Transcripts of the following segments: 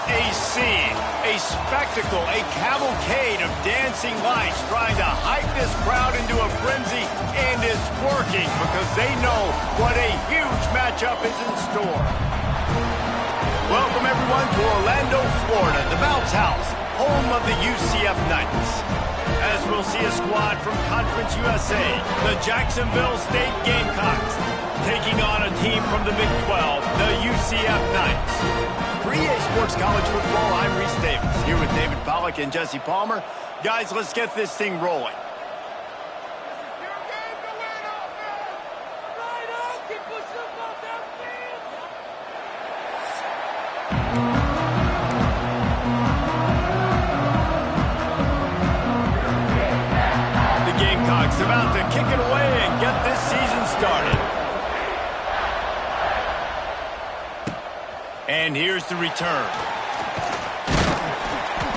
A scene, a spectacle, a cavalcade of dancing lights trying to hype this crowd into a frenzy, and it's working because they know what a huge matchup is in store. Welcome everyone to Orlando, Florida, the Bounce House, home of the UCF Knights. As we'll see a squad from Conference USA, the Jacksonville State Gamecocks, taking on a team from the Big 12, the UCF Knights. For EA Sports College Football, I'm Reese Davis, here with David Pollack and Jesse Palmer. Guys, let's get this thing rolling. The Gamecocks about to kick it away and get this season started. And here's the return.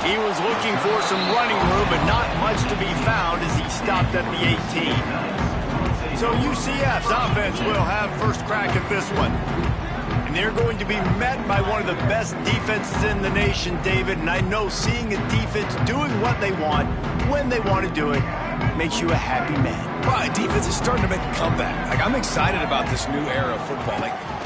He was looking for some running room, but not much to be found as he stopped at the 18. So UCF's offense will have first crack at this one. And they're going to be met by one of the best defenses in the nation, David. And I know seeing a defense doing what they want, when they want to do it, makes you a happy man. Well, defense is starting to make a comeback. I'm excited about this new era of football.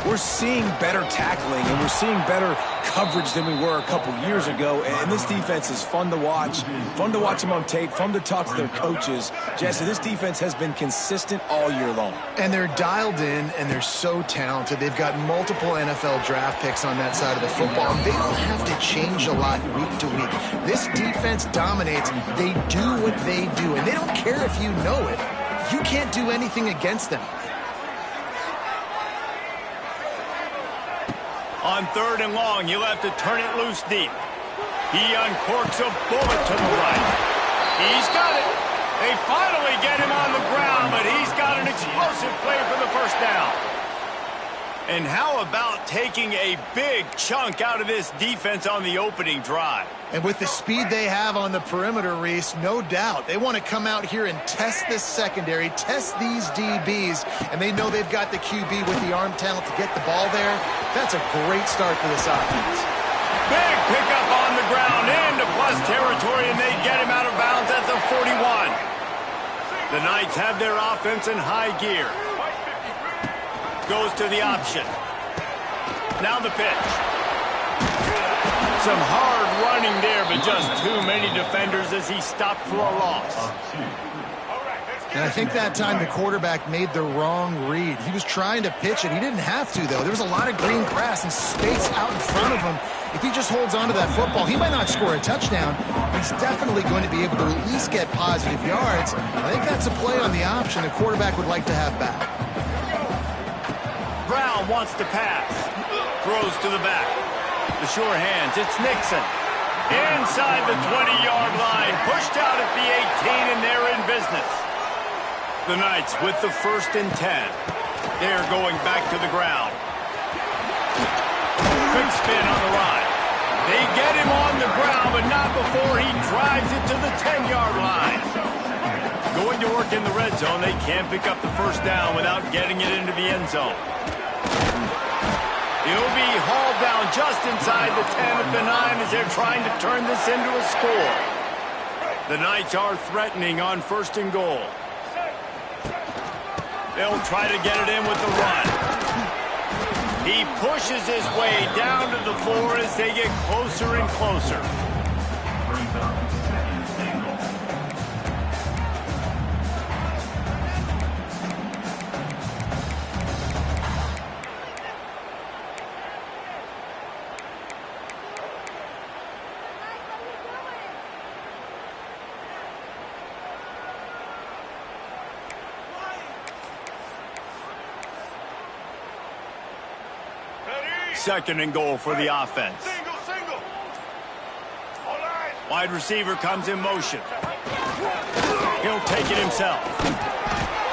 We're seeing better tackling and we're seeing better coverage than we were a couple years ago. And this defense is fun to watch them on tape, fun to talk to their coaches. Jesse, this defense has been consistent all year long. And they're dialed in and they're so talented. They've got multiple NFL draft picks on that side of the football. They don't have to change a lot week to week. This defense dominates. They do what they do, and they don't care if you know it. You can't do anything against them. On 3rd and long, you'll have to turn it loose deep. He uncorks a bullet to the right. He's got it. They finally get him on the ground, but he's got an explosive play for the first down. And how about taking a big chunk out of this defense on the opening drive? And with the speed they have on the perimeter, Reese, no doubt, they want to come out here and test this secondary, test these DBs, and they know they've got the QB with the arm talent to get the ball there. That's a great start for this offense. Big pickup on the ground into plus territory, and they get him out of bounds at the 41. The Knights have their offense in high gear. Goes to the option. Now the pitch. Some hard running there, but just too many defenders as he stopped for a loss. And I think that time the quarterback made the wrong read. He was trying to pitch it. He didn't have to, though. There was a lot of green grass and space out in front of him. If he just holds on to that football, he might not score a touchdown. He's definitely going to be able to at least get positive yards. I think that's a play on the option the quarterback would like to have back. Brown wants to pass. Throws to the back. The sure hands. It's Nixon. Inside the 20-yard line. Pushed out at the 18, and they're in business. The Knights with the 1st and 10. They're going back to the ground. Quick spin on the run. They get him on the ground, but not before he drives it to the 10-yard line. Going to work in the red zone. They can't pick up the first down without getting it into the end zone. He'll be hauled down just inside the 10 at the 9 as they're trying to turn this into a score. The Knights are threatening on 1st and goal. They'll try to get it in with the run. He pushes his way down to the floor as they get closer and closer. Second and goal for the offense. Wide receiver comes in motion. He'll take it himself.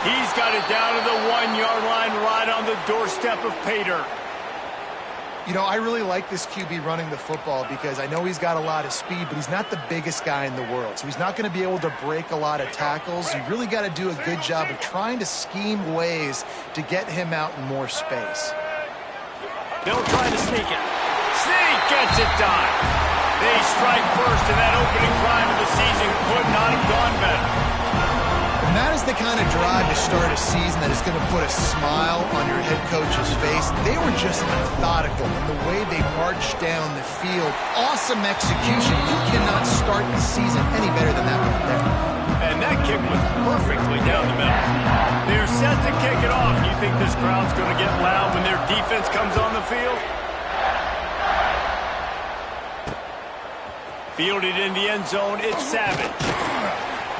He's got it down to the 1-yard line right on the doorstep of pay dirt. You know, I really like this QB running the football because I know he's got a lot of speed, but he's not the biggest guy in the world. So he's not going to be able to break a lot of tackles. You really got to do a good job of trying to scheme ways to get him out in more space. They'll try to sneak it. Sneak gets it done. They strike first, and that opening drive of the season could not have gone better. And that is the kind of drive to start a season that is going to put a smile on your head coach's face. They were just methodical in the way they marched down the field. Awesome execution. You cannot start the season any better than that right there. And that kick was perfectly down the middle. They're set to kick it off. You think this crowd's going to get loud when their defense comes on the field? Fielded in the end zone, it's Savage.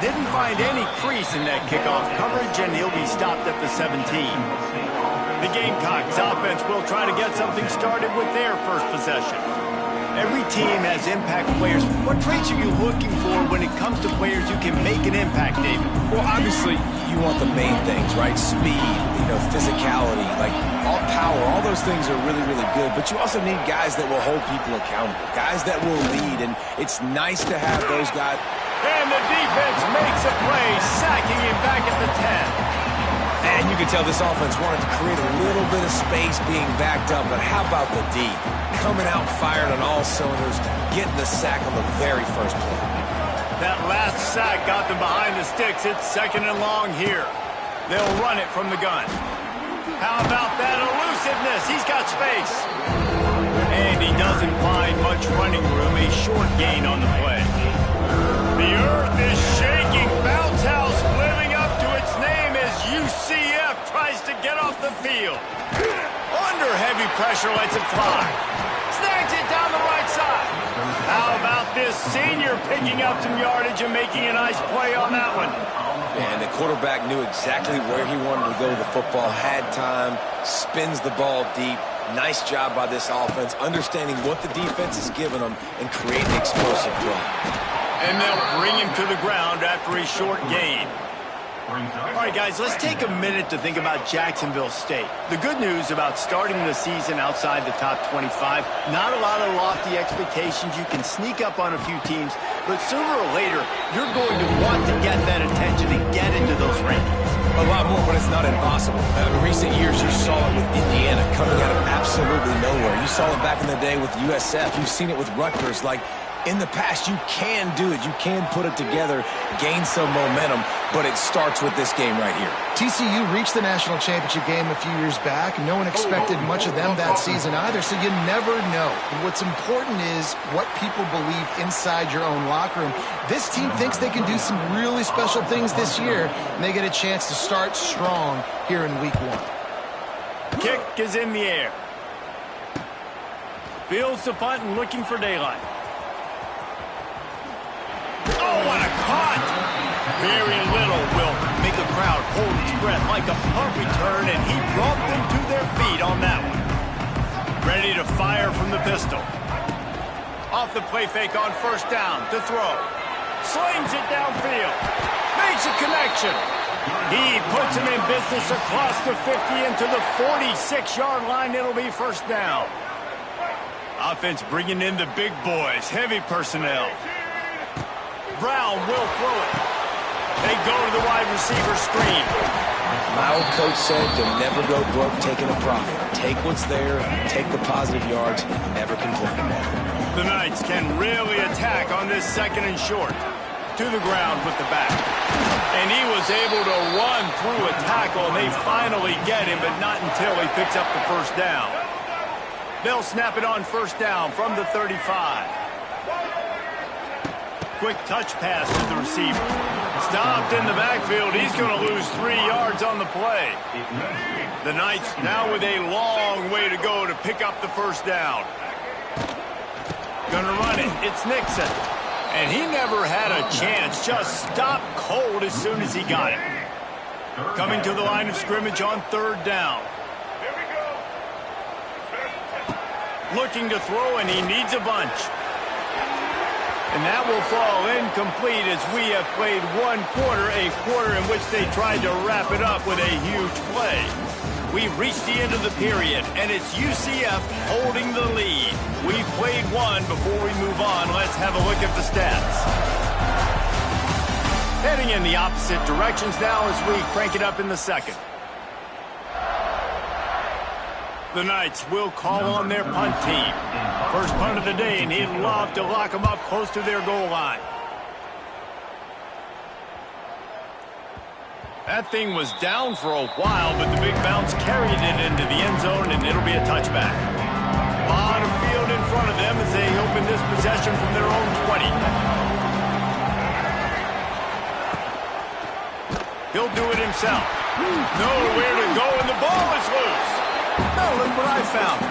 Didn't find any crease in that kickoff coverage, and he'll be stopped at the 17. The Gamecocks offense will try to get something started with their first possession. Every team has impact players. What traits are you looking for when it comes to players who can make an impact, David? Well, obviously, you want the main things, right? Speed, physicality, like all power. All those things are really, really good. But you also need guys that will hold people accountable, guys that will lead. And it's nice to have those guys. And the defense makes a play, sacking him back at the 10. And you can tell this offense wanted to create a little bit of space being backed up. But how about the D? Coming out fired on all cylinders, getting the sack on the very first play. That last sack got them behind the sticks. It's 2nd and long here. They'll run it from the gun. How about that elusiveness? He's got space. And he doesn't find much running room. A short gain on the play. The earth is shaking. Bounce house living up to its name as UCF tries to get off the field. Under heavy pressure, lets it fly. Snags it down the right side. How about this senior picking up some yardage and making a nice play on that one? And the quarterback knew exactly where he wanted to go with the football, had time, spins the ball deep. Nice job by this offense, understanding what the defense is giving them and creating explosive play. And they'll bring him to the ground after a short gain. All right, guys, let's take a minute to think about Jacksonville State. The good news about starting the season outside the top 25, not a lot of lofty expectations. You can sneak up on a few teams, but sooner or later, you're going to want to get that attention and get into those rankings. A lot more, but it's not impossible. In recent years, you saw it with Indiana coming out of absolutely nowhere. You saw it back in the day with USF. You've seen it with Rutgers. Like, in the past, you can do it. You can put it together, gain some momentum, but it starts with this game right here. TCU reached the national championship game a few years back. No one expected much of them that season either, so you never know. And what's important is what people believe inside your own locker room. This team thinks they can do some really special things this year, and they get a chance to start strong here in week 1. Kick is in the air. Fields the punt and looking for daylight. Oh, what a caught! Very little will make a crowd hold its breath like a punt return, and he brought them to their feet on that one. Ready to fire from the pistol. Off the play fake on first down to throw. Slings it downfield. Makes a connection. He puts him in business across the 50 into the 46-yard line. It'll be first down. Offense bringing in the big boys. Heavy personnel. Brown will throw it. They go to the wide receiver screen. My old coach said to never go broke taking a profit. Take what's there, take the positive yards, and never complain. The Knights can really attack on this 2nd and short. To the ground with the back. And he was able to run through a tackle, and they finally get him, but not until he picks up the first down. They'll snap it on first down from the 35. Quick touch pass to the receiver. Stopped in the backfield. He's going to lose 3 yards on the play. The Knights now with a long way to go to pick up the first down. Going to run it. It's Nixon. And he never had a chance. Just stopped cold as soon as he got it. Coming to the line of scrimmage on 3rd down. Looking to throw, and he needs a bunch. And that will fall incomplete as we have played 1 quarter, a quarter in which they tried to wrap it up with a huge play. We've reached the end of the period, and it's UCF holding the lead. We've played 1. Before we move on, let's have a look at the stats. Heading in the opposite directions now as we crank it up in the 2nd. The Knights will call on their punt team. First punt of the day, and he'd love to lock them up close to their goal line. That thing was down for a while, but the big bounce carried it into the end zone, and it'll be a touchback. A lot of field in front of them as they open this possession from their own 20. He'll do it himself. Nowhere to go, and the ball is loose. Now look what I found.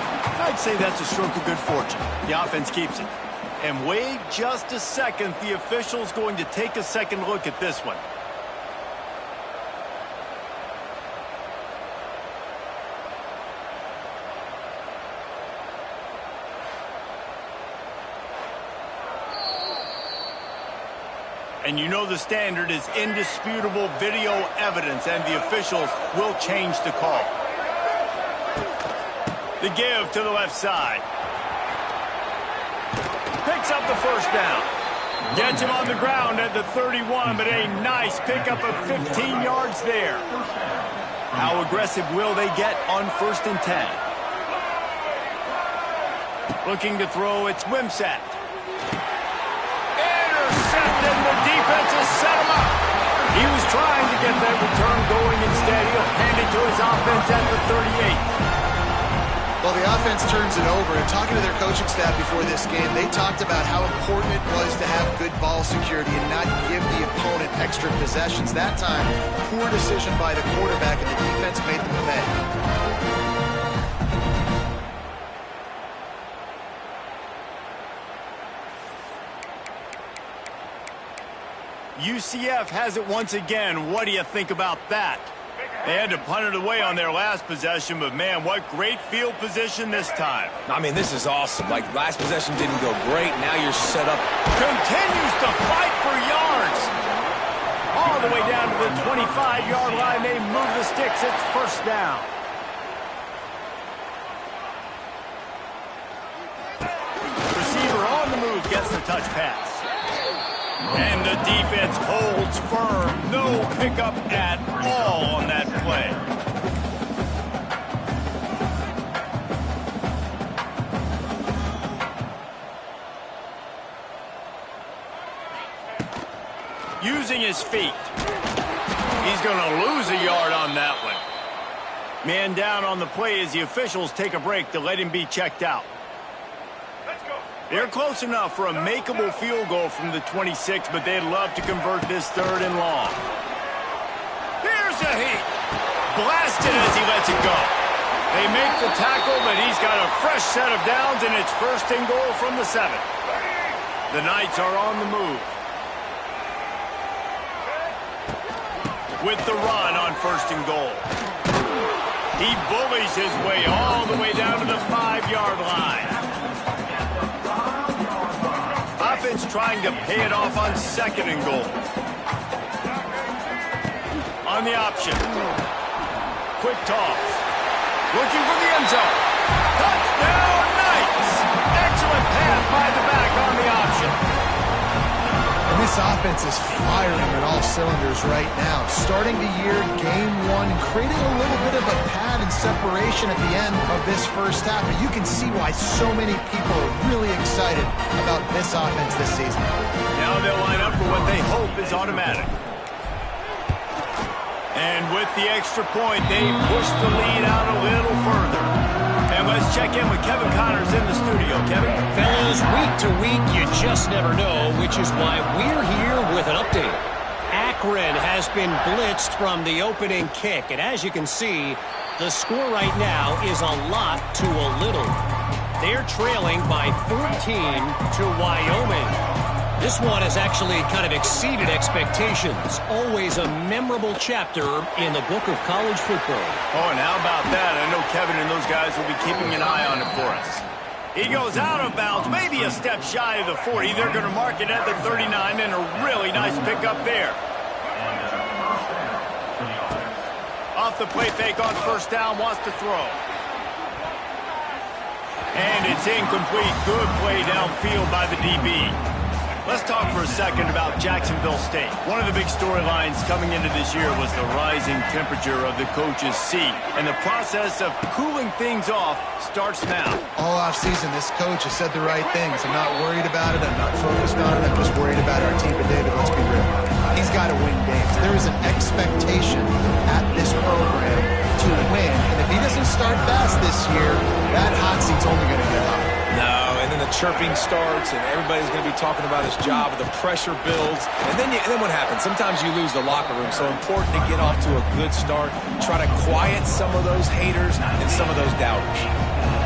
I'd say that's a stroke of good fortune. The offense keeps it. And wait just a second. The official's going to take a second look at this one. And you know the standard is indisputable video evidence, and the officials will change the call. The give to the left side. Picks up the first down. Gets him on the ground at the 31, but a nice pickup of 15 yards there. How aggressive will they get on 1st and 10? Looking to throw, it's Wimsatt. And the defense has set him up. He was trying to get that return going. Instead, he'll hand it to his offense at the 38. Well, the offense turns it over, and talking to their coaching staff before this game, they talked about how important it was to have good ball security and not give the opponent extra possessions. That time, poor decision by the quarterback, and the defense made them pay. UCF has it once again. What do you think about that? They had to punt it away on their last possession, but man, what great field position this time. I mean, this is awesome. Like, last possession didn't go great. Now you're set up. Continues to fight for yards. All the way down to the 25-yard line. They move the sticks. It's first down. Receiver on the move gets the touch pass. And the defense holds firm. No pickup at all on that play. Using his feet. He's going to lose a yard on that one. Man down on the play as the officials take a break to let him be checked out. They're close enough for a makeable field goal from the 26, but they'd love to convert this 3rd and long. Here's a heat. Blasted as he lets it go. They make the tackle, but he's got a fresh set of downs, and it's 1st and goal from the 7. The Knights are on the move. With the run on 1st and goal. He bullies his way all the way down to the 5-yard line. Offense trying to pay it off on 2nd and goal. On the option. Quick toss. Looking for the end zone. Touchdown, Knights! Excellent pass by the back on the option. And this offense is firing on all cylinders right now. Starting the year, game 1, and creating a little bit of a pad and separation at the end of this first half. But you can see why so many people are really excited about this offense this season. Now they'll line up for what they hope is automatic. And with the extra point, they push the lead out a little further. And let's check in with Kevin Connors in the studio. Kevin? Fellas, week to week, you just never know, which is why we're here with an update. Akron has been blitzed from the opening kick, and as you can see, the score right now is a lot to a little. They're trailing by 14 to Wyoming. This one has actually kind of exceeded expectations. Always a memorable chapter in the book of college football. Oh, and how about that? I know Kevin and those guys will be keeping an eye on it for us. He goes out of bounds, maybe a step shy of the 40. They're going to mark it at the 39, and a really nice pickup there. Off the play fake on 1st down, wants to throw. And it's incomplete. Good play downfield by the DB. Let's talk for a second about Jacksonville State. One of the big storylines coming into this year was the rising temperature of the coach's seat. And the process of cooling things off starts now. All offseason, this coach has said the right things. I'm not worried about it. I'm not focused on it. I'm just worried about our team. But, David, let's be real. He's got to win games. There is an expectation at this program to win. And if he doesn't start fast this year, that hot seat's only going to get hot. No, and then the chirping starts, and everybody's going to be talking about his job, and the pressure builds. And then what happens? Sometimes you lose the locker room, so important to get off to a good start, try to quiet some of those haters and some of those doubters.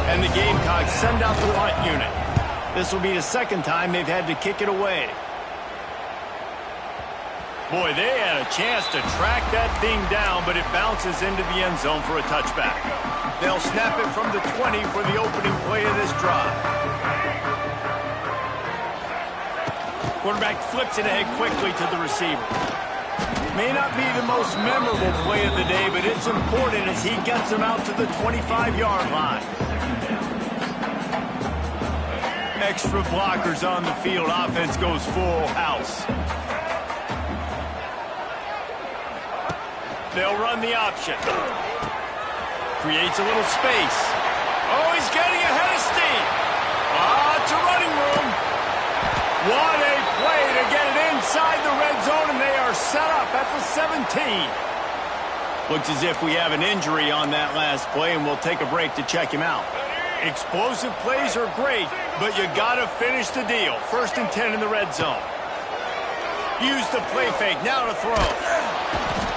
And the Gamecocks send out the punt unit. This will be the second time they've had to kick it away. Boy, they had a chance to track that thing down, but it bounces into the end zone for a touchback. They'll snap it from the 20 for the opening play of this drive. Quarterback flips it ahead quickly to the receiver. May not be the most memorable play of the day, but it's important as he gets them out to the 25-yard line. Extra blockers on the field. Offense goes full house. They'll run the option. Creates a little space. Oh, he's getting ahead of steam. It's a running room. What a play to get it inside the red zone, and they are set up at the 17. Looks as if we have an injury on that last play, and we'll take a break to check him out. Explosive plays are great, but you got to finish the deal. 1st and 10 in the red zone. Use the play fake. Now to throw.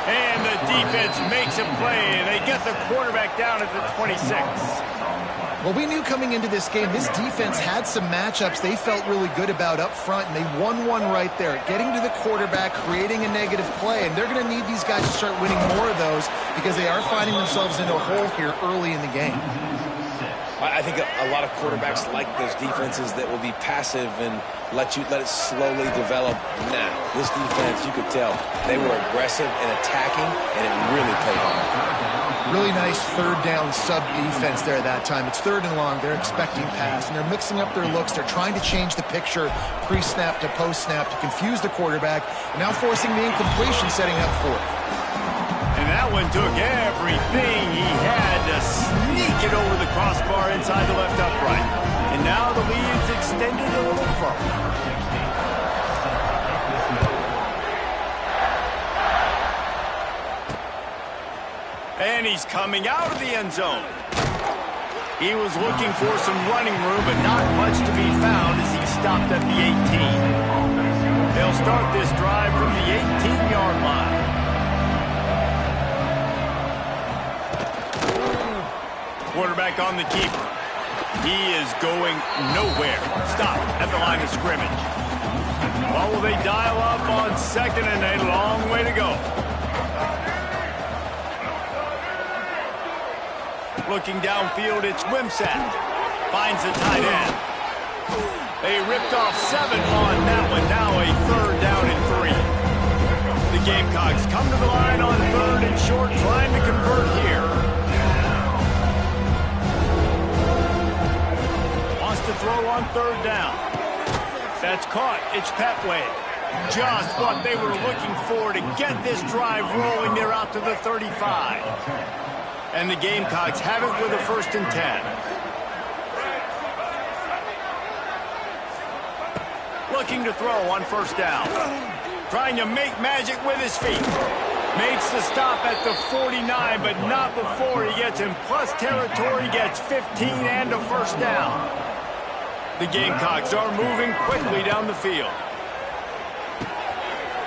And the defense makes a play, and they get the quarterback down at the 26. Well, we knew coming into this game, this defense had some matchups they felt really good about up front, and they won one right there, getting to the quarterback, creating a negative play, and they're going to need these guys to start winning more of those because they are finding themselves in a hole here early in the game. I think a lot of quarterbacks like those defenses that will be passive and let it slowly develop. Nah, this defense, you could tell, they were aggressive and attacking, and it really paid off. Really nice third down sub defense there that time. It's 3rd and long. They're expecting pass, and they're mixing up their looks. They're trying to change the picture pre-snap to post-snap to confuse the quarterback, and now forcing the incompletion, setting up 4th. And that one took everything he had to sneak it over the crossbar inside the left upright. And now the lead's extended a little further. And he's coming out of the end zone. He was looking for some running room, but not much to be found as he stopped at the 18. They'll start this drive from the 18-yard line. Quarterback on the keeper. He is going nowhere. Stop at the line of scrimmage. Well, will they dial up on 2nd and a long way to go? Looking downfield, it's Wimsatt. Finds the tight end. They ripped off 7 on that one. Now a 3rd down and 3. The Gamecocks come to the line on 3rd and short, trying to convert here. To throw on 3rd down. That's caught. It's Petway. Just what they were looking for to get this drive rolling. They're out to the 35. And the Gamecocks have it with a 1st and 10. Looking to throw on 1st down. Trying to make magic with his feet. Makes the stop at the 49, but not before he gets in plus territory, gets 15 and a 1st down. The Gamecocks are moving quickly down the field.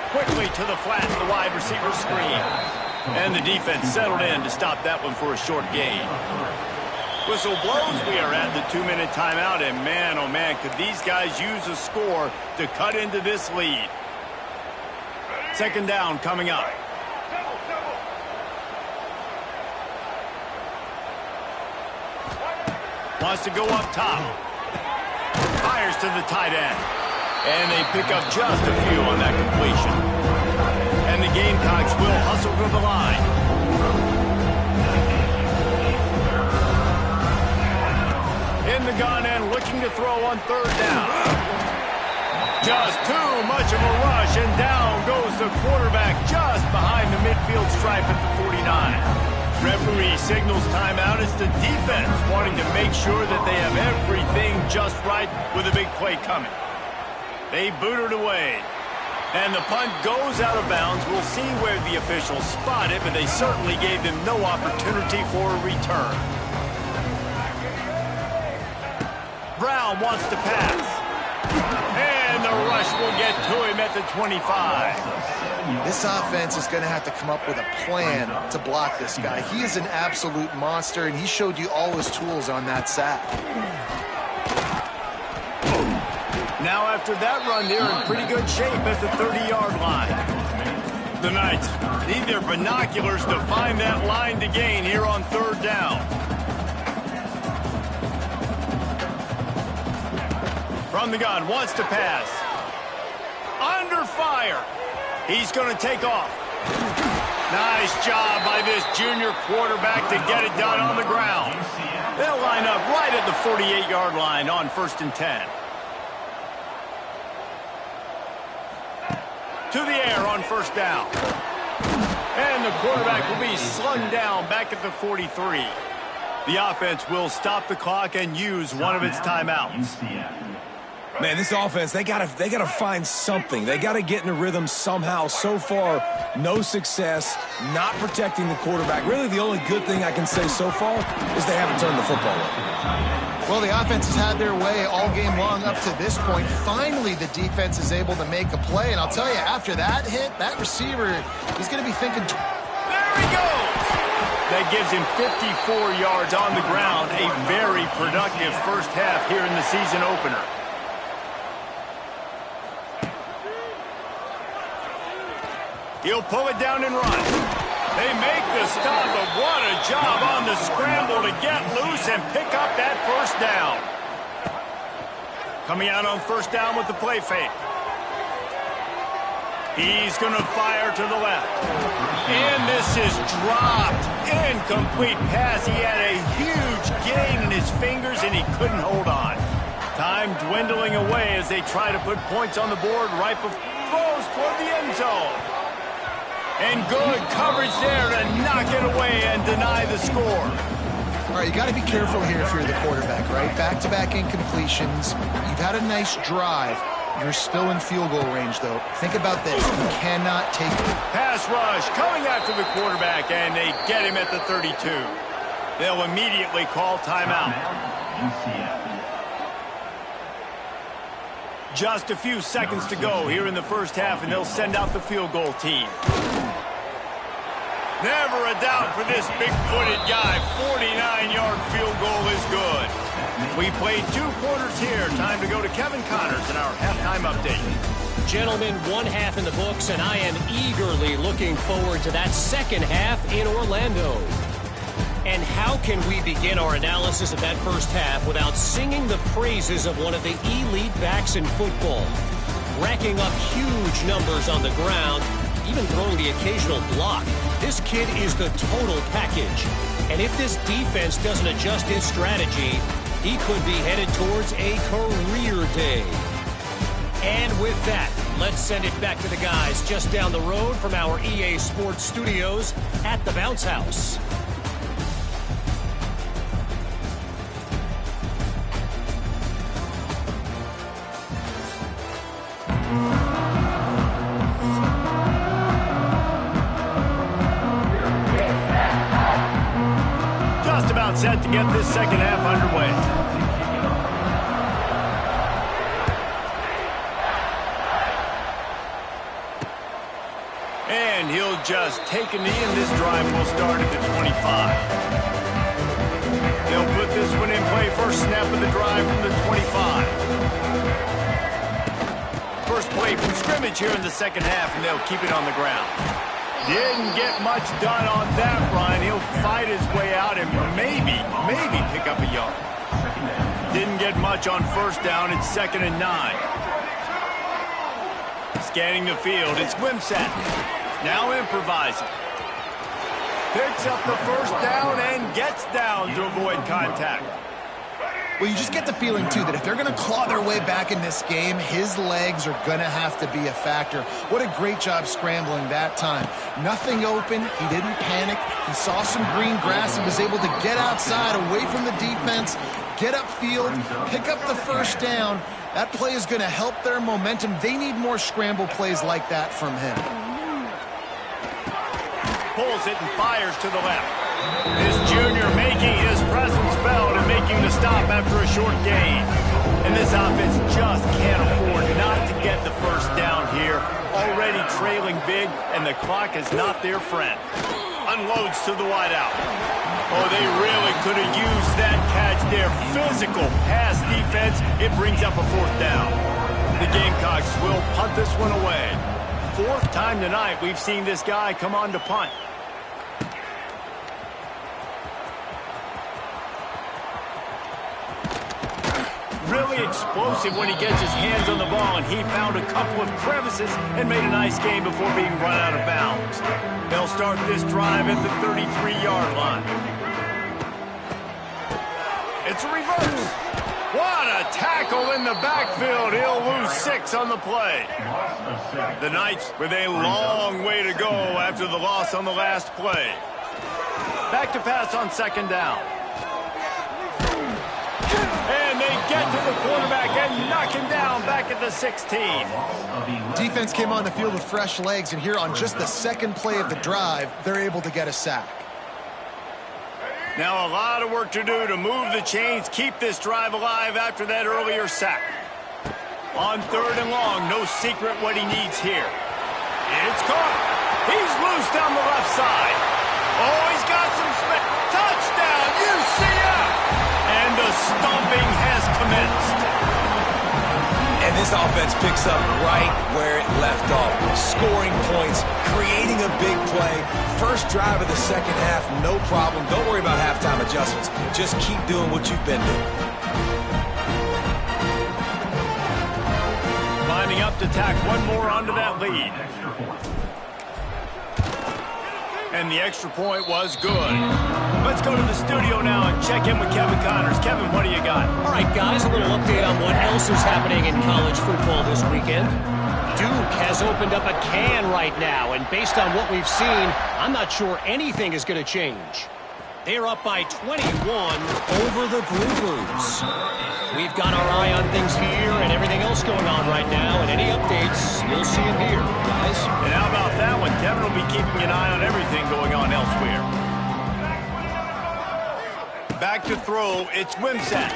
Quickly to the flat, the wide receiver screen. And the defense settled in to stop that one for a short gain. Whistle blows. We are at the 2-minute timeout, and man, oh man, could these guys use a score to cut into this lead. 2nd down coming up. Wants to go up top. Fires to the tight end. And they pick up just a few on that completion. And the Gamecocks will hustle to the line. In the gun and looking to throw on 3rd down. Just too much of a rush, and down goes the quarterback just behind the midfield stripe at the 49. Referee signals timeout. It's the defense wanting to make sure that they have everything just right with a big play coming. They boot it away. And the punt goes out of bounds. We'll see where the officials spot it, but they certainly gave them no opportunity for a return. Brown wants to pass. And the rush will get to him at the 25. This offense is going to have to come up with a plan to block this guy. He is an absolute monster, and he showed you all his tools on that sack. Now after that run, they're in pretty good shape at the 30-yard line. The Knights need their binoculars to find that line to gain here on third down. From the gun, wants to pass. Under fire. He's going to take off. Nice job by this junior quarterback to get it done on the ground. They'll line up right at the 48-yard line on 1st and 10. To the air on 1st down. And the quarterback will be slung down back at the 43. The offense will stop the clock and use one of its timeouts. Man, this offense, they gotta find something. They gotta get in a rhythm somehow. So far, no success, not protecting the quarterback. Really, the only good thing I can say so far is they haven't turned the football over. Well, the offense has had their way all game long up to this point. Finally, the defense is able to make a play. And I'll tell you, after that hit, that receiver, he's going to be thinking. There he goes! That gives him 54 yards on the ground. A very productive first half here in the season opener. He'll pull it down and run. They make the stop, but what a job on the scramble to get loose and pick up that first down. Coming out on 1st down with the play fake. He's going to fire to the left. And this is dropped. Incomplete pass. He had a huge gain in his fingers, and he couldn't hold on. Time dwindling away as they try to put points on the board right before throws toward the end zone. And good coverage there to knock it away and deny the score. All right, you got to be careful here if you're the quarterback, right? Back-to-back incompletions. You've had a nice drive. You're still in field goal range, though. Think about this. You cannot take it. Pass rush coming after the quarterback, and they get him at the 32. They'll immediately call timeout. Just a few seconds to go here in the first half, and they'll send out the field goal team. Never a doubt for this big-footed guy. 49-yard field goal is good. We played 2 quarters here. Time to go to Kevin Connors in our halftime update. Gentlemen, 1 half in the books, and I am eagerly looking forward to that second half in Orlando. And how can we begin our analysis of that first half without singing the praises of one of the elite backs in football? Racking up huge numbers on the ground, even throwing the occasional block. This kid is the total package. And if this defense doesn't adjust its strategy, he could be headed towards a career day. And with that, let's send it back to the guys just down the road from our EA Sports Studios at the Bounce House. Set to get this second half underway. And he'll just take a knee, and this drive will start at the 25. They'll put this one in play. First snap of the drive from the 25. First play from scrimmage here in the second half, and they'll keep it on the ground. Didn't get much done on that run. He'll fight his way out and maybe pick up a yard. Didn't get much on 1st down. It's 2nd and 9. Scanning the field. It's Wimsatt. Now improvising. Picks up the 1st down and gets down to avoid contact. Well, you just get the feeling, too, that if they're going to claw their way back in this game, his legs are going to have to be a factor. What a great job scrambling that time. Nothing open. He didn't panic. He saw some green grass and was able to get outside, away from the defense, get upfield, pick up the first down. That play is going to help their momentum. They need more scramble plays like that from him. Pulls it and fires to the left. This junior making his presence felt and making the stop after a short gain. And this offense just can't afford not to get the first down here. Already trailing big, and the clock is not their friend. Unloads to the wideout. Oh, they really could have used that catch there. Physical pass defense. It brings up a fourth down. The Gamecocks will punt this one away. Fourth time tonight we've seen this guy come on to punt. Really explosive when he gets his hands on the ball, and he found a couple of crevices and made a nice game before being run out of bounds. They'll start this drive at the 33-yard line. It's a reverse. What a tackle in the backfield. He'll lose 6 on the play. The Knights with a long way to go after the loss on the last play. Back to pass on second down. And they get to the quarterback and knock him down back at the 16. Defense came on the field with fresh legs, and here on just the second play of the drive, they're able to get a sack. Now a lot of work to do to move the chains, keep this drive alive after that earlier sack. On third and long, no secret what he needs here. It's caught. He's loose down the left side. Oh, he's got some space. Touchdown, UCF! And the stomping has commenced. And this offense picks up right where it left off. Scoring points, creating a big play. First drive of the second half, no problem. Don't worry about halftime adjustments. Just keep doing what you've been doing. Lining up to tack one more onto that lead. And the extra point was good. Let's go to the studio now and check in with Kevin Connors. Kevin, what do you got? All right, guys, a little update on what else is happening in college football this weekend. Duke has opened up a can right now, and based on what we've seen, I'm not sure anything is going to change. They're up by 21 over the Brewers. We've got our eye on things here and everything else going on right now, and any updates, you'll see them here, guys. And how about that one? Kevin will be keeping an eye on everything going on elsewhere. Back to throw, it's Wimsatt.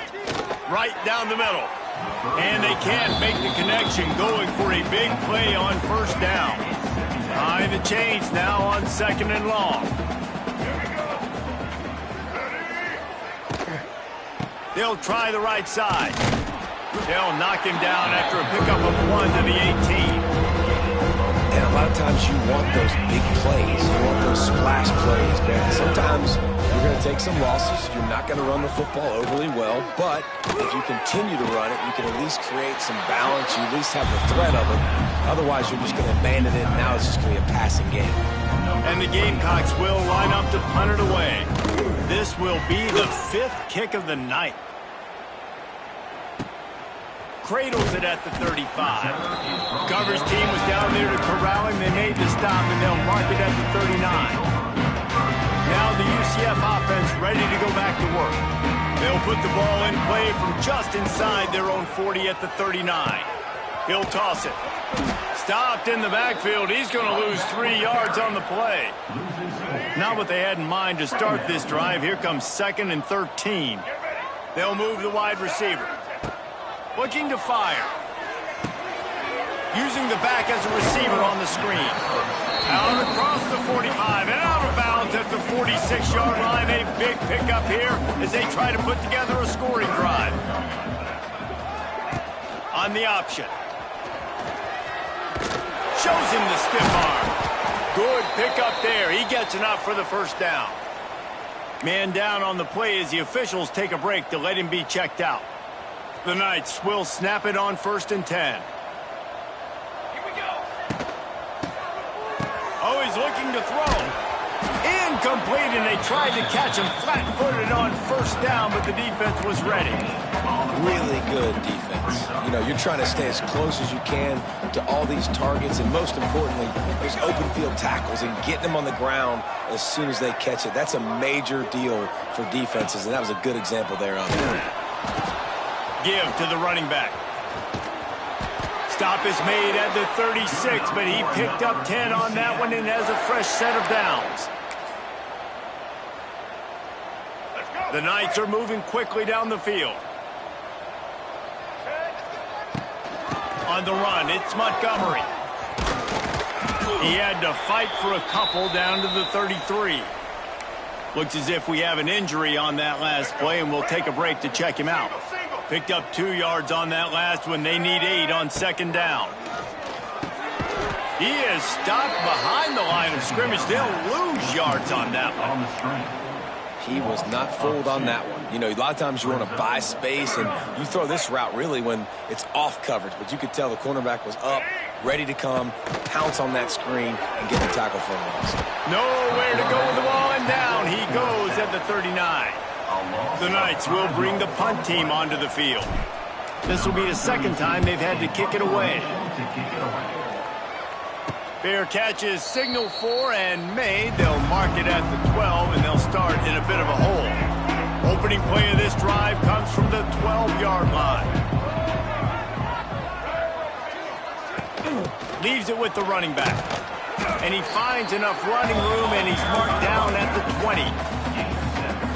Right down the middle. And they can't make the connection, going for a big play on first down. Behind the chains now on second and long. They'll try the right side. They'll knock him down after a pickup of 1 to the 18. And a lot of times you want those big plays. You want those splash plays. But sometimes you're going to take some losses. You're not going to run the football overly well. But if you continue to run it, you can at least create some balance. You at least have the threat of it. Otherwise, you're just going to abandon it. And now it's just going to be a passing game. And the Gamecocks will line up to punt it away. This will be the 5th kick of the night. Cradles it at the 35. Coverage team was down there to corral him. They made the stop, and they'll mark it at the 39. Now the UCF offense ready to go back to work. They'll put the ball in play from just inside their own 40 at the 39. He'll toss it. Stopped in the backfield. He's going to lose 3 yards on the play. Not what they had in mind to start this drive. Here comes 2nd and 13. They'll move the wide receiver. Looking to fire. Using the back as a receiver on the screen. Out across the 45 and out of bounds at the 46-yard line. A big pickup here as they try to put together a scoring drive. On the option. Shows him the stiff arm. Good pickup there. He gets enough for the first down. Man down on the play as the officials take a break to let him be checked out. The Knights will snap it on 1st and 10. Here we go. Oh, he's looking to throw. Incomplete, and they tried to catch him flat-footed on first down, but the defense was ready. really good defense. You know, you're trying to stay as close as you can to all these targets, and most importantly, those open field tackles and getting them on the ground as soon as they catch it. That's a major deal for defenses, and that was a good example there on that. Give to the running back. Stop is made at the 36, but he picked up 10 on that one and has a fresh set of downs. The Knights are moving quickly down the field. On the run, it's Montgomery. He had to fight for a couple down to the 33. Looks as if we have an injury on that last play, and we'll take a break to check him out. Picked up 2 yards on that last one. They need 8 on second down. He is stopped behind the line of scrimmage. They'll lose yards on that one. He was not fooled on that one. You know, a lot of times you want to buy space, and you throw this route really when it's off coverage. But you could tell the cornerback was up, ready to come, pounce on that screen, and get the tackle for a loss. Nowhere to go with the ball, and down he goes at the 39. The Knights will bring the punt team onto the field. This will be the second time they've had to kick it away. Fair catch is signaled for and made. They'll mark it at the 12, and they'll start in a bit of a hole. Opening play of this drive comes from the 12-yard line. Leaves it with the running back. And he finds enough running room, and he's marked down at the 20.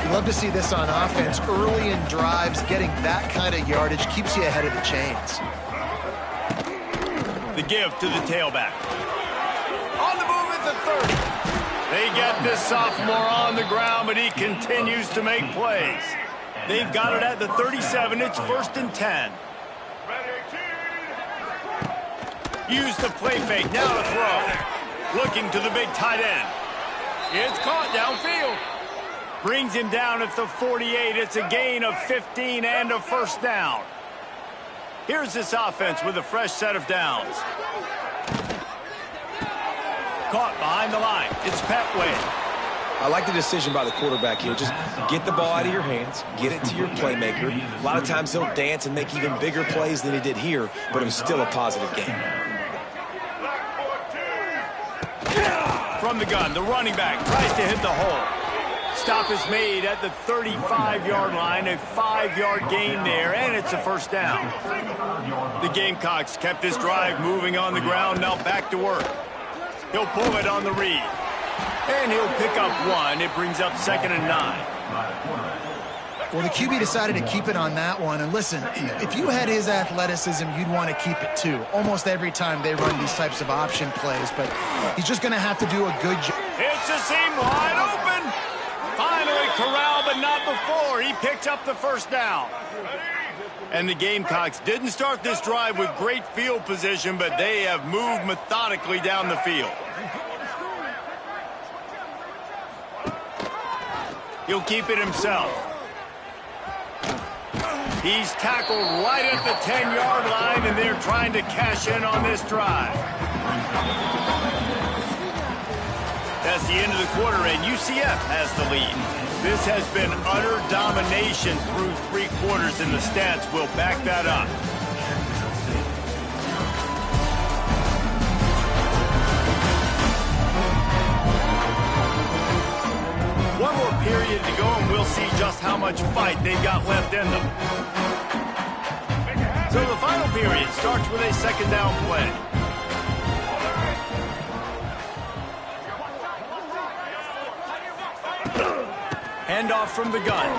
You love to see this on offense. Early in drives, getting that kind of yardage keeps you ahead of the chains. The give to the tailback. On the move at the 30. They get this sophomore on the ground, but he continues to make plays. They've got it at the 37. It's 1st and 10. Use the play fake. Now to throw. Looking to the big tight end. It's caught downfield. Brings him down at the 48. It's a gain of 15 and a first down. Here's this offense with a fresh set of downs. Caught behind the line. It's Petway. I like the decision by the quarterback here. Just get the ball out of your hands, get it to your playmaker. A lot of times he'll dance and make even bigger plays than he did here, but it was still a positive game. From the gun, the running back tries to hit the hole. Stop is made at the 35-yard line, a 5-yard gain there, and it's a first down. The Gamecocks kept this drive moving on the ground, now back to work. He'll pull it on the read. And he'll pick up 1. It brings up 2nd and 9. Well, the QB decided to keep it on that one. And listen, if you had his athleticism, you'd want to keep it too. Almost every time they run these types of option plays. But he's just going to have to do a good job. It's a seam wide open. Finally corralled, but not before. He picked up the first down. And the Gamecocks didn't start this drive with great field position, but they have moved methodically down the field. He'll keep it himself. He's tackled right at the 10-yard line, and they're trying to cash in on this drive. That's the end of the quarter, and UCF has the lead. This has been utter domination through 3 quarters, and the stats will back that up. One more period to go, and we'll see just how much fight they've got left in them. So the final period starts with a 2nd down play. Handoff from the gun.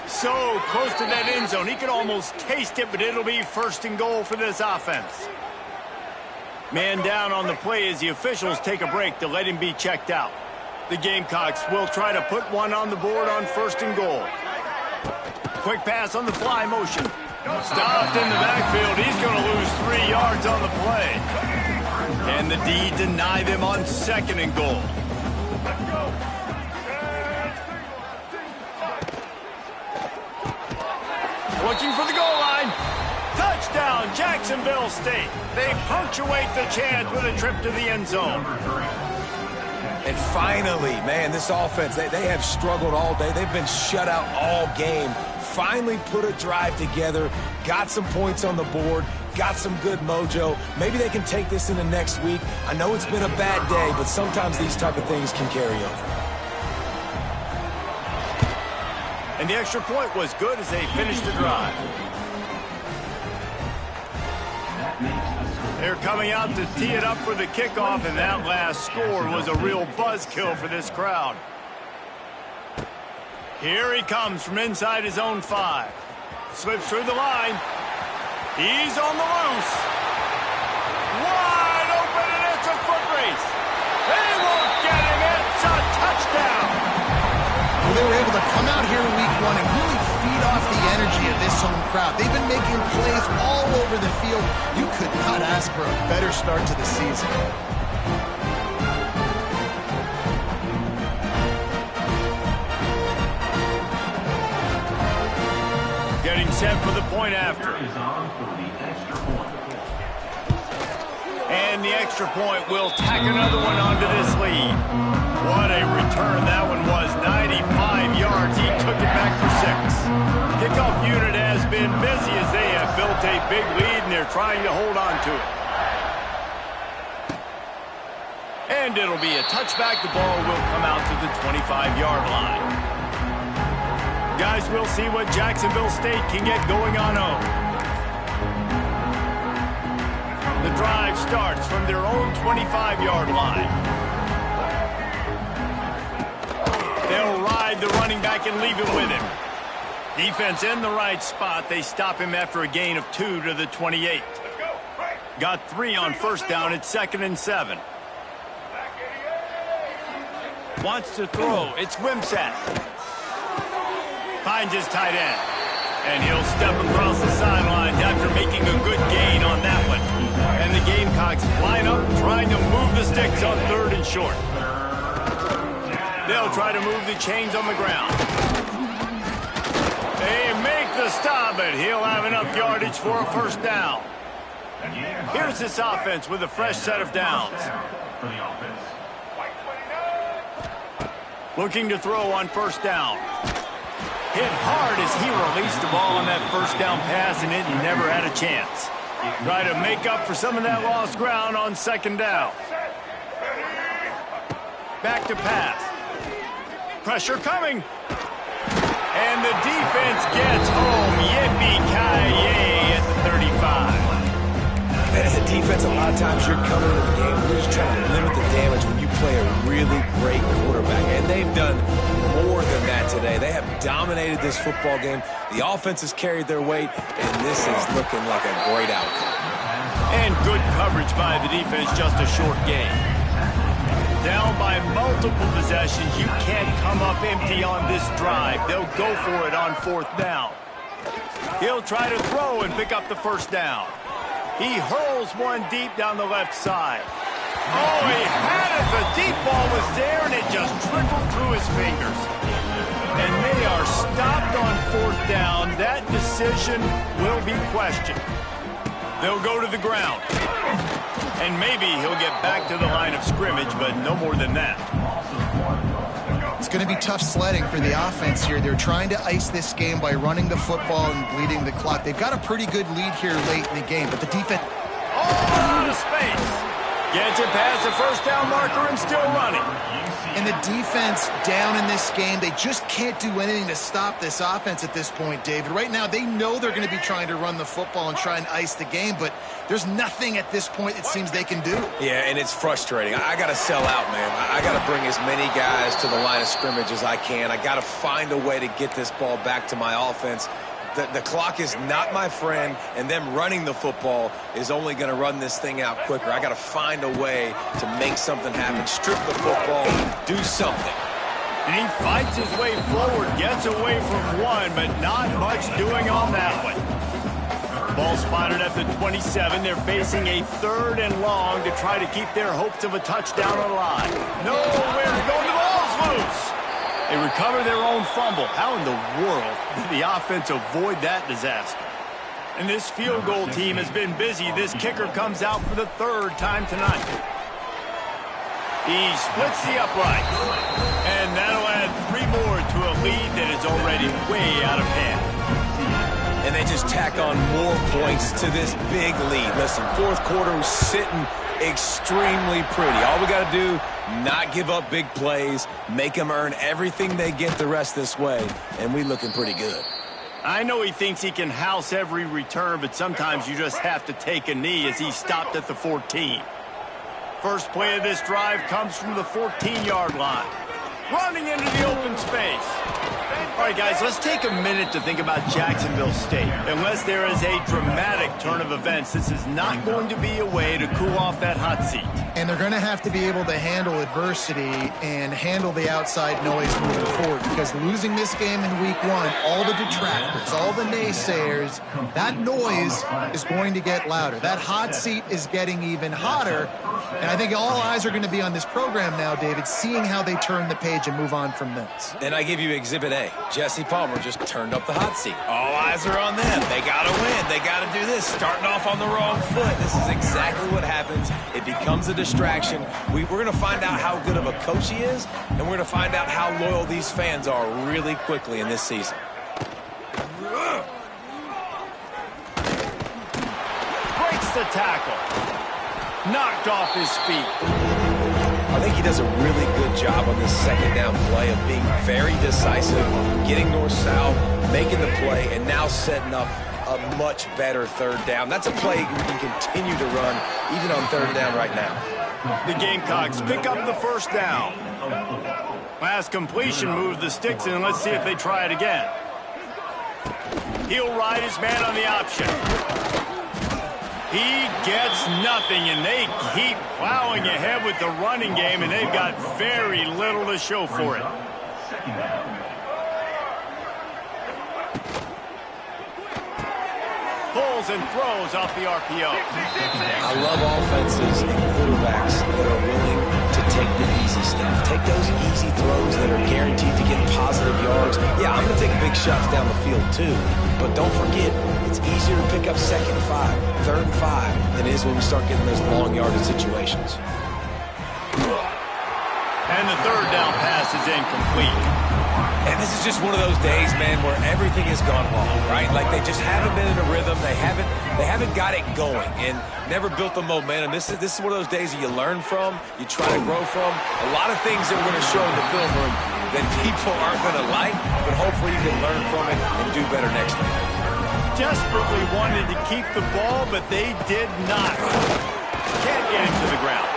So close to that end zone. He could almost taste it, but it'll be 1st and goal for this offense. Man down on the play as the officials take a break to let him be checked out. The Gamecocks will try to put one on the board on 1st and goal. Quick pass on the fly motion. Stopped in the backfield. He's going to lose 3 yards on the play. And the D deny them on 2nd and goal. Looking for the goal line. Touchdown, Jacksonville State. They punctuate the chance with a trip to the end zone. And finally, man, this offense, they have struggled all day. They've been shut out all game. finally put a drive together, got some points on the board, got some good mojo. Maybe they can take this into next week. I know it's been a bad day, but sometimes these type of things can carry over. And the extra point was good as they finished the drive. They're coming out to tee it up for the kickoff, and that last score was a real buzzkill for this crowd. Here he comes from inside his own 5. Slips through the line. He's on the loose. Wide open, and it's a foot race. They won't get him. It's a touchdown. Well, they were able to come out here in week 1 and really feed off the energy of this home crowd. They've been making plays all over the field. You could not ask for a better start to the season. Getting set for the point after. And the extra point will tack another one onto this lead. What a return that one was. 95 yards. He took it back for 6. Kickoff unit has been busy as they have built a big lead, and they're trying to hold on to it. And it'll be a touchback. The ball will come out to the 25-yard line. Guys, we'll see what Jacksonville State can get going on home. The drive starts from their own 25-yard line. They'll ride the running back and leave it with him. Defense in the right spot. They stop him after a gain of 2 to the 28. Got 3 on first down. It's 2nd and 7. Wants to throw. It's Wimsatt. Finds his tight end. And he'll step across the sidelines after making a good gain on that one. And the Gamecocks line up trying to move the sticks on 3rd and short. They'll try to move the chains on the ground. They make the stop, but he'll have enough yardage for a first down. Here's this offense with a fresh set of downs. Looking to throw on first down. Hit hard as he released the ball on that first down pass, and it never had a chance. Try to make up for some of that lost ground on 2nd down. Back to pass. Pressure coming. And the defense gets home. Yippee-ki-yay at the 35. And as a defense, a lot of times you're coming into the game, you're just trying to limit the damage when you play a really great quarterback. And they've done more than that today. They have dominated this football game. The offense has carried their weight, and this is looking like a great outcome. And good coverage by the defense, just a short game. Down by multiple possessions, you can't come up empty on this drive. They'll go for it on 4th down. He'll try to throw and pick up the first down. He hurls one deep down the left side. Oh, he had it. The deep ball was there, and it just trickled through his fingers. And they are stopped on 4th down. That decision will be questioned. They'll go to the ground. And maybe he'll get back to the line of scrimmage, but no more than that. It's going to be tough sledding for the offense here. They're trying to ice this game by running the football and bleeding the clock. They've got a pretty good lead here late in the game, but the defense... Oh, into space. Gets it past the first down marker and still running. And the defense down in this game, they just can't do anything to stop this offense at this point, David. Right now, they know they're going to be trying to run the football and try and ice the game, but there's nothing at this point it seems they can do. Yeah, and it's frustrating. I got to sell out, man. I got to bring as many guys to the line of scrimmage as I can. I got to find a way to get this ball back to my offense. The clock is not my friend, and them running the football is only going to run this thing out quicker. I got to find a way to make something happen, strip the football, do something. And he fights his way forward, gets away from one, but not much doing on that one. Ball spotted at the 27. They're facing a 3rd and long to try to keep their hopes of a touchdown alive. Nowhere to go. The ball's loose. They recover their own fumble. How in the world did the offense avoid that disaster? And this field goal team has been busy. This kicker comes out for the 3rd time tonight. He splits the upright. And that'll add 3 more to a lead that is already way out of hand. and they just tack on more points to this big lead. Listen, fourth quarter was sitting extremely pretty. All we got to do, not give up big plays, make them earn everything they get the rest this way, and we looking pretty good. I know he thinks he can house every return, but sometimes you just have to take a knee as he stopped at the 14. First play of this drive comes from the 14-yard line. Running into the open space. All right, guys, let's take a minute to think about Jacksonville State. Unless there is a dramatic turn of events, this is not going to be a way to cool off that hot seat. And they're going to have to be able to handle adversity and handle the outside noise moving forward, because losing this game in week 1, all the detractors, all the naysayers, that noise is going to get louder. That hot seat is getting even hotter. And I think all eyes are going to be on this program now, David, seeing how they turn the page and move on from this. And I give you Exhibit A. Jesse Palmer just turned up the hot seat. All eyes are on them. They got to win. They got to do this. Starting off on the wrong foot. This is exactly what happens. It becomes a distraction. We're going to find out how good of a coach he is, and we're going to find out how loyal these fans are really quickly in this season. Breaks the tackle. Knocked off his feet. I think he does a really good job on this second down play of being very decisive, getting north-south, making the play, and now setting up a much better third down. That's a play we can continue to run even on third down right now. The Gamecocks pick up the first down. Last completion moved the sticks in. Let's see if they try it again. He'll ride his man on the option. He gets nothing, and they keep plowing ahead with the running game, and they've got very little to show for it. Pulls and throws off the RPO. I love offenses and quarterbacks that are willing to take the easy stuff. Take those easy throws that are guaranteed to get positive yards. Yeah, I'm going to take big shots down the field too, but don't forget, it's easier to pick up 2nd and 5, 3rd and 5 than it is when we start getting those long yardage situations. And the third down pass is incomplete. And this is just one of those days, man, where everything has gone wrong, right? Like they just haven't been in a rhythm. They haven't got it going and never built the momentum. This is one of those days that you learn from, you try to grow from. A lot of things that we're going to show in the film room that people aren't going to like, but hopefully you can learn from it and do better next time. Desperately wanted to keep the ball, but they did not. Can't get him to the ground.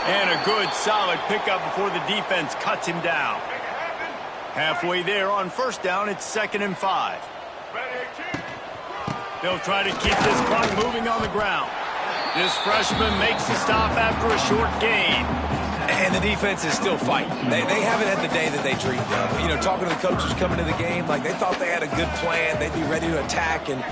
And a good, solid pickup before the defense cuts him down. Halfway there on first down, it's 2nd and 5. They'll try to keep this clock moving on the ground. This freshman makes the stop after a short gain. And the defense is still fighting. They haven't had the day that they dreamed of. You know, talking to the coaches coming to the game, like they thought they had a good plan. They'd be ready to attack and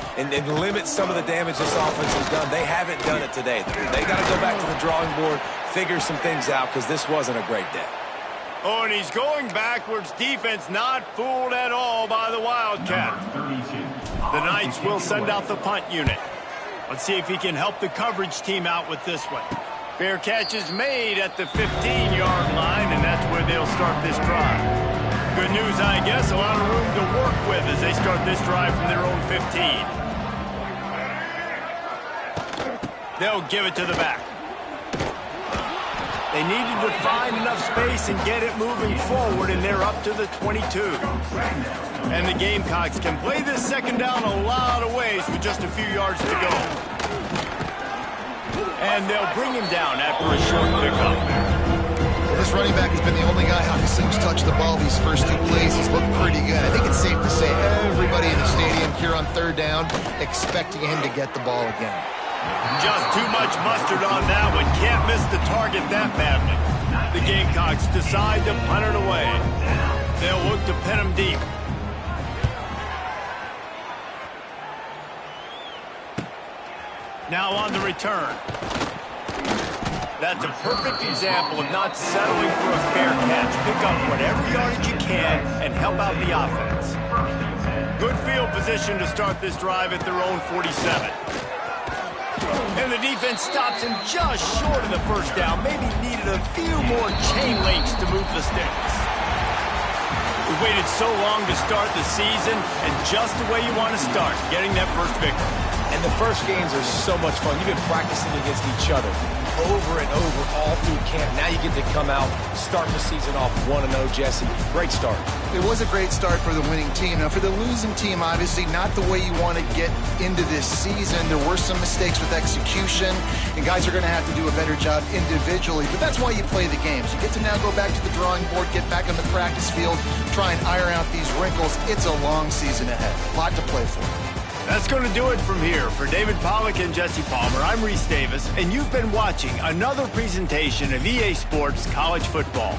limit some of the damage this offense has done. They haven't done it today. They got to go back to the drawing board, figure some things out, because this wasn't a great day. Oh, and he's going backwards. Defense not fooled at all by the Wildcat. The Knights will send out the punt unit. Let's see if he can help the coverage team out with this one. Fair catch is made at the 15-yard line, and that's where they'll start this drive. Good news, I guess, a lot of room to work with as they start this drive from their own 15. They'll give it to the back. They needed to find enough space and get it moving forward, and they're up to the 22. And the Gamecocks can play this second down a lot of ways with just a few yards to go. And they'll bring him down after a short pickup. Well, this running back has been the only guy obviously who's touched the ball these first 2 plays. He's looked pretty good. I think it's safe to say everybody in the stadium here on third down expecting him to get the ball again. Just too much mustard on that one. Can't miss the target that badly. The Gamecocks decide to punt it away. They'll look to pin him deep. Now on the return. That's a perfect example of not settling for a fair catch. Pick up whatever yardage you can and help out the offense. Good field position to start this drive at their own 47. And the defense stops him just short of the first down. Maybe needed a few more chain links to move the sticks. We've waited so long to start the season, and just the way you want to start, getting that first victory. And the first games are so much fun. You've been practicing against each other over and over all through camp. Now you get to come out, start the season off 1-0, Jesse. Great start. It was a great start for the winning team. Now, for the losing team, obviously not the way you want to get into this season. There were some mistakes with execution, and guys are going to have to do a better job individually. But that's why you play the games. You get to now go back to the drawing board, get back on the practice field, try and iron out these wrinkles. It's a long season ahead. A lot to play for. That's going to do it from here. For David Pollack and Jesse Palmer, I'm Reese Davis, and you've been watching another presentation of EA Sports College Football.